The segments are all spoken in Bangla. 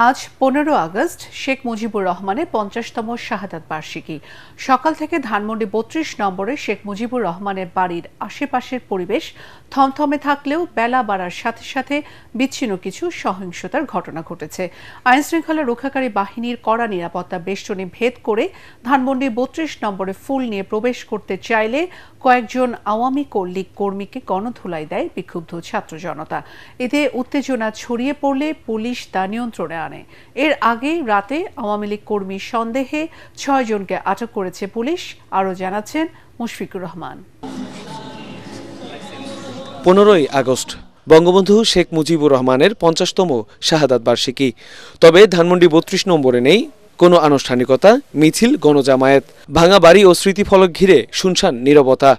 আজ 15 আগস্ট শেখ মুজিবুর রহমানের 50তম শাহাদাত বার্ষিকী। সকাল থেকে ধানমন্ডি 32 নম্বরে শেখ মুজিবুর রহমানের বাড়ির আশেপাশের পরিবেশ থমথমে থাকলেও বেলা বাড়ার সাথে সাথে বিচ্ছিন্ন কিছু সহিংসতার ঘটনা ঘটেছে। আইনশৃঙ্খলা রক্ষাকারী বাহিনীর কড়া নিরাপত্তা বেষ্টনী ভেদ করে ধানমন্ডি 32 নম্বরে ফুল নিয়ে প্রবেশ করতে চাইলে কয়েকজন আওয়ামী লীগ কর্মীকে গণধোলাই দেয় বিক্ষুব্ধ ছাত্র জনতা। এতে উত্তেজনা ছড়িয়ে পড়লে পুলিশ তা নিয়ন্ত্রণে আনে। এর আগেই রাতে আওয়ামী লীগ কর্মী সন্দেহে 6 জনকে আটক করেছে পুলিশ। আরও জানাচ্ছেন মুশফিকুর রহমান। 15 আগস্ট বঙ্গবন্ধু শেখ মুজিবুর রহমানের 50তম শাহাদাত বার্ষিকী। তবে ধানমন্ডি 32 নম্বরে নেই কোনো আনুষ্ঠানিকতা, মিছিল, গণজামায়াত। ভাঙা বাড়ি ও স্মৃতিফলক ঘিরে শুনশান নীরবতা।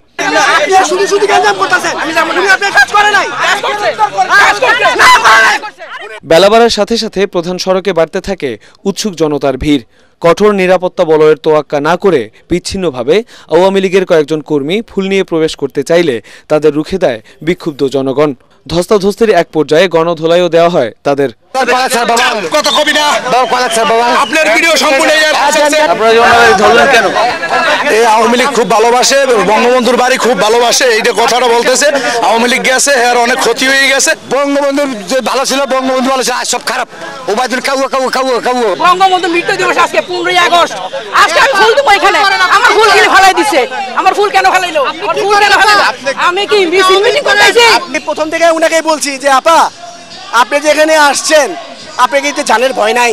বেলা বাড়ার সাথে সাথে প্রধান সড়কে বাড়তে থাকে উৎসুক জনতার ভিড়। কঠোর নিরাপত্তা বলয়ের তোয়াক্কা না করে বিচ্ছিন্নভাবে আওয়ামী লীগের কয়েকজন কর্মী ফুল নিয়ে প্রবেশ করতে চাইলে তাদের রুখে দেয় বিক্ষুব্ধ জনগণ। ধস্তাধস্তির এক পর্যায়ে গণধোলাইও দেওয়া হয় তাদের। আওয়ামী লীগ খুব ভালোবাসে, বঙ্গবন্ধুর বাড়ি খুব ভালোবাসে, এইটা কথাটা বলতেছে। আওয়ামী লীগ গেছে, এর অনেক ক্ষতি হয়ে গেছে। বঙ্গবন্ধু যে ভালো ছিল, বঙ্গবন্ধু ভালো ছিল, আজ সব খারাপ। ওবায়দুল বঙ্গবন্ধু মৃত্যু দিবস আজকে 15 আগস্ট। আজকে আমি ফুল দেবো এখানে, আমার ফুল গিলে ফেলাই দিছে। আমার ফুল কেন ফেলাইলো? আমি কি মিটিং করতেছি? আমি প্রথম থেকে উনাকেই বলছি যে আপা, আপনি যেখানে আসছেন আপনি কি জানের ভয় নাই?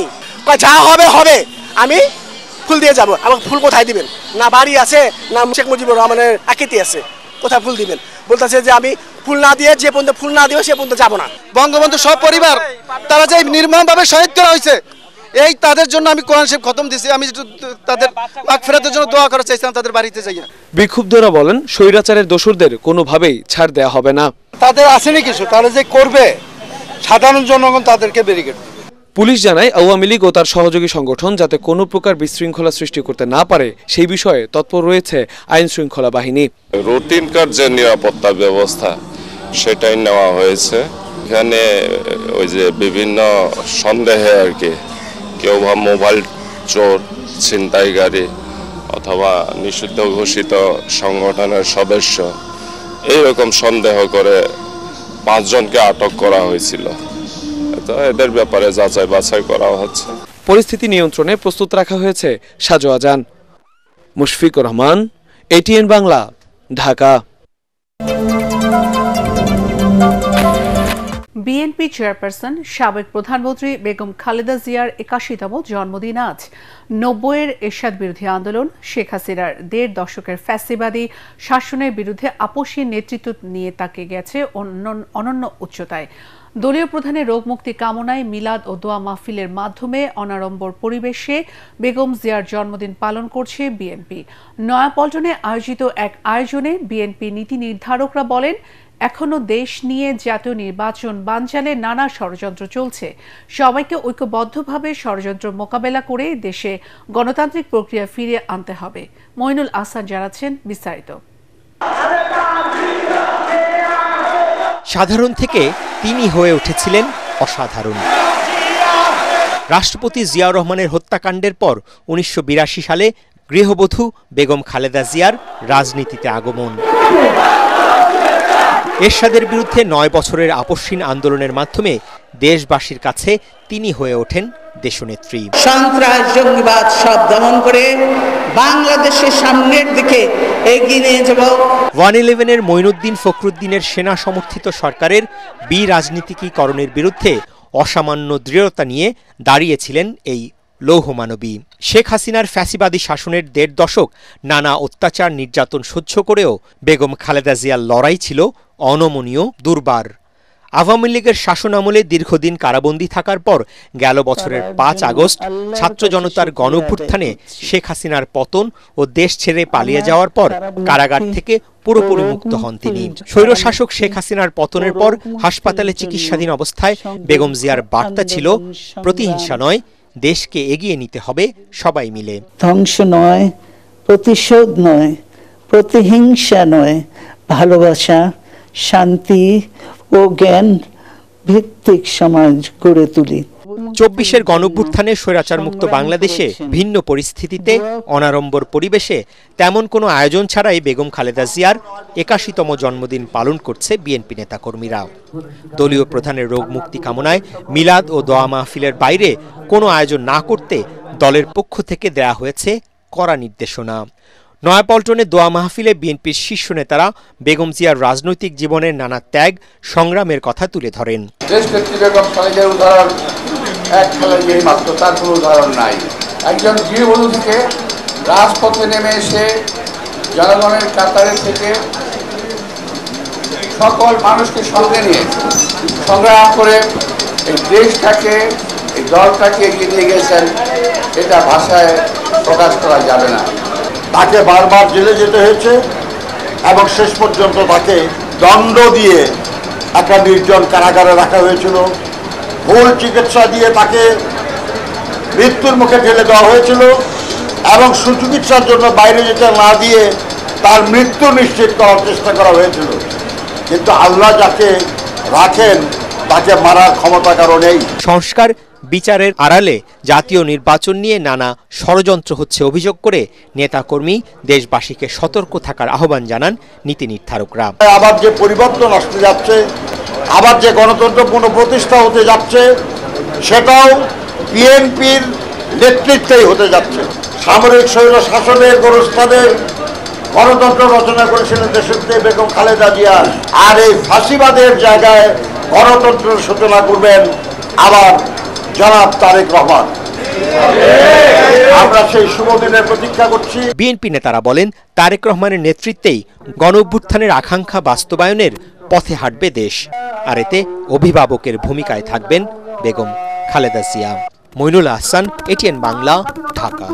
যা হবে হবে, আমি ফুল দিয়ে যাব। আমাকে ফুল কোথায় দিবেন? না বাড়ি আছে, না শেখ মুজিবুর রহমানের আকৃতি আছে, কোথায় ফুল দিবেন? বলতেছে যে আমি ফুল না দিয়ে, যে পর্যন্ত ফুল না দিবে সে পর্যন্ত যাবো না। বঙ্গবন্ধু সব পরিবার তারা যে নির্মমভাবে শহীদ করা হয়েছে, এই তাদের জন্য আমি কোরআন শরীফ খতম দিছি। আমি তাদের মাগফিরাতের জন্য দোয়া করা চাইছিলাম, তাদের বাড়িতে যাই। বিক্ষুব্ধরা বলেন, স্বৈরাচারের দোসরদের কোনোভাবেই ছাড় দেয়া হবে না। তাদের আসেনি কিছু, তারা যে করবে সাধারণ জনগণ তাদেরকে ব্যারিকেড। পুলিশ জানায়, আওয়ামী লীগ ও তার সহযোগী সংগঠন যাতে কোনো প্রকার বিশৃঙ্খলা সৃষ্টি করতে না পারে সেই বিষয়ে তৎপর রয়েছে আইন শৃঙ্খলা বাহিনী। রুটিনকার যে নিরাপত্তা ব্যবস্থা সেটাই নেওয়া হয়েছে। এখানে ওই যে বিভিন্ন সন্দেহে আর কি, কেউ বা মোবাইল চোর, ছিনতাইকারী অথবা নিষিদ্ধ ঘোষিত সংগঠনের সদস্য, এইরকম সন্দেহ করে 5 জনকে আটক করা হয়েছিল। তো এদের ব্যাপারে যাচাই বাছাই করা হচ্ছে। পরিস্থিতি নিয়ন্ত্রণে প্রস্তুত রাখা হয়েছে সাজোয়া যান। Mushfiqur Rahman, ATN Bangla, Dhaka. BNP chairperson সাবেক প্রধানমন্ত্রী বেগম খালেদা জিয়ার 81তম জন্মদিন আজ। 90-এর এরশাদ বিরোধী আন্দোলন, শেখ হাসিনার 1.5 দশকের ফ্যাসিবাদী শাসনের বিরুদ্ধে আপসী নেতৃত্ব নিয়ে তাকে গেছে অনন্য উচ্চতায়। দলীয় প্রধানের রোগ মুক্তি কামনায় মিলাদ ও দোয়া মাহফিলের মাধ্যমে অনাড়ম্বর পরিবেশে বেগম জিয়ার জন্মদিন পালন করছে বিএনপি। নয়াপল্টনে আয়োজিত এক আয়োজনে বিএনপি নীতি নির্ধারকরা বলেন, এখনো দেশ নিয়ে জাতীয় নির্বাচন বানচালে নানা ষড়যন্ত্র চলছে। সবাইকে ঐক্যবদ্ধভাবে ষড়যন্ত্র মোকাবেলা করে দেশে গণতান্ত্রিক প্রক্রিয়া ফিরিয়ে আনতে হবে। মইনুল আহসান জানাচ্ছেন বিস্তারিত। সাধারণ থেকে তিনি হয়ে উঠেছিলেন অসাধারণ। রাষ্ট্রপতি জিয়াউর রহমানের হত্যাকাণ্ডের পর 1982 সালে গৃহবধূ বেগম খালেদা জিয়ার রাজনীতিতে আগমন। এরশাদের বিরুদ্ধে 9 বছরের আপসহীন আন্দোলনের মাধ্যমে দেশবাসীর কাছে তিনি হয়ে ওঠেন দেশনেত্রী। সন্ত্রাস, জঙ্গিবাদ সব দমন করে বাংলাদেশের সামনের দিকে এগিয়ে নিয়ে যাব। 111-এর মঈনুদ্দিন ফখরুদ্দিনের সেনা সমর্থিত সরকারের বিরাজনীতিকীকরণের বিরুদ্ধে অসামান্য দৃঢ়তা নিয়ে দাঁড়িয়েছিলেন এই লৌহমানবী। শেখ হাসিনার ফ্যাসিবাদী শাসনের 1.5 দশক নানা অত্যাচার নির্যাতন সহ্য করেও বেগম খালেদা জিয়ার লড়াই ছিল অনমনীয়, দুর্বার। আওয়ামী লীগের শাসনামলে দীর্ঘদিন কারাবন্দী থাকার পর গেল বছরের 5 আগস্ট ছাত্র জনতার গণঅভ্যুত্থানে শেখ হাসিনার পতন ও দেশ ছেড়ে পালিয়ে যাওয়ার পর কারাগার থেকে পুরোপুরি মুক্ত হন তিনি। স্বৈরশাসক শেখ হাসিনার পতনের পর হাসপাতালে চিকিৎসাধীন অবস্থায় বেগম জিয়ার বার্তা ছিল, প্রতিহিংসা নয়, দেশকে এগিয়ে নিতে হবে সবাই মিলে। ধ্বংস নয়, প্রতিশোধ নয়, প্রতিহিংসা নয়, ভালোবাসা, শান্তি ও জ্ঞান ভিত্তিক সমাজ গড়ে তুলি। ২৪-এর গণঅভ্যুত্থানে স্বৈরাচারমুক্ত বাংলাদেশে ভিন্ন পরিস্থিতিতে অনাড়ম্বর পরিবেশে তেমন কোনো আয়োজন ছাড়াই বেগম খালেদা জিয়ার ৮১তম জন্মদিন পালন করছে বিএনপি নেতাকর্মীরা। দলীয় প্রধানের রোগ মুক্তি কামনায় মিলাদ ও দোয়া মাহফিলের বাইরে কোনো আয়োজন না করতে দলের পক্ষ থেকে দেয়া হয়েছে কড়া নির্দেশনা। নয়াপল্টনে দোয়া মাহফিলে বিএনপির শীর্ষ নেতারা বেগম জিয়ার রাজনৈতিক জীবনের নানা ত্যাগ সংগ্রামের কথা তুলে ধরেন। এক খেলায় মাত্র, তার কোনো উদাহরণ নাই। একজন গৃহবধূ থেকে রাজপথে নেমে এসে জনগণের কাতারে থেকে সকল মানুষকে সঙ্গে নিয়ে সংগ্রাম করে এই দেশটাকে, এই দলটাকে এগিয়ে নিয়ে গেছেন, এটা ভাষায় প্রকাশ করা যাবে না। তাকে বারবার জেলে যেতে হয়েছে এবং শেষ পর্যন্ত তাকে দণ্ড দিয়ে একটা নির্জন কারাগারে রাখা হয়েছিল। ভুল চিকিৎসা দিয়ে তাকে মৃত্যুর মুখে ঠেলে দেওয়া হয়েছিল এবং সুচিকিৎসার জন্য বাইরে যেতে না দিয়ে তার মৃত্যু নিশ্চিত করার চেষ্টা করা হয়েছিল। কিন্তু আল্লাহ যাকে রাখেন তাকে মারার ক্ষমতা কারো নেই। সংস্কার বিচারের আড়ালে জাতীয় নির্বাচন নিয়ে নানা ষড়যন্ত্র হচ্ছে অভিযোগ করে নেতাকর্মী দেশবাসীকে সতর্ক থাকার আহ্বান জানান নীতি নির্ধারকরা। আবার যে পরিবর্তন আসতে যাচ্ছে, আবার যে গণতন্ত্র পুনঃপ্রতিষ্ঠা হতে যাচ্ছে, সেটাও বিএনপির নেতৃত্বেই হতে যাচ্ছে। সামরিক স্বৈর শাসনের গোরস্থানে গণতন্ত্র রচনা করেছিলেন দেশনেত্রী বেগম খালেদা জিয়া, আর এই ফাঁসিবাদের জায়গায় গণতন্ত্রের সূচনা করবেন আবার জনাব তারেক রহমান। আমরা সেই শুভ দিনের প্রতীক্ষা করছি। বিএনপি নেতারা বলেন, তারেক রহমানের নেতৃত্বেই গণঅভ্যুত্থানের আকাঙ্ক্ষা বাস্তবায়নের পথে হাঁটবে দেশ, আর এতে অভিভাবকের ভূমিকায় থাকবেন বেগম খালেদা জিয়া। মইনুল আহসান, এটিএন বাংলা, ঢাকা।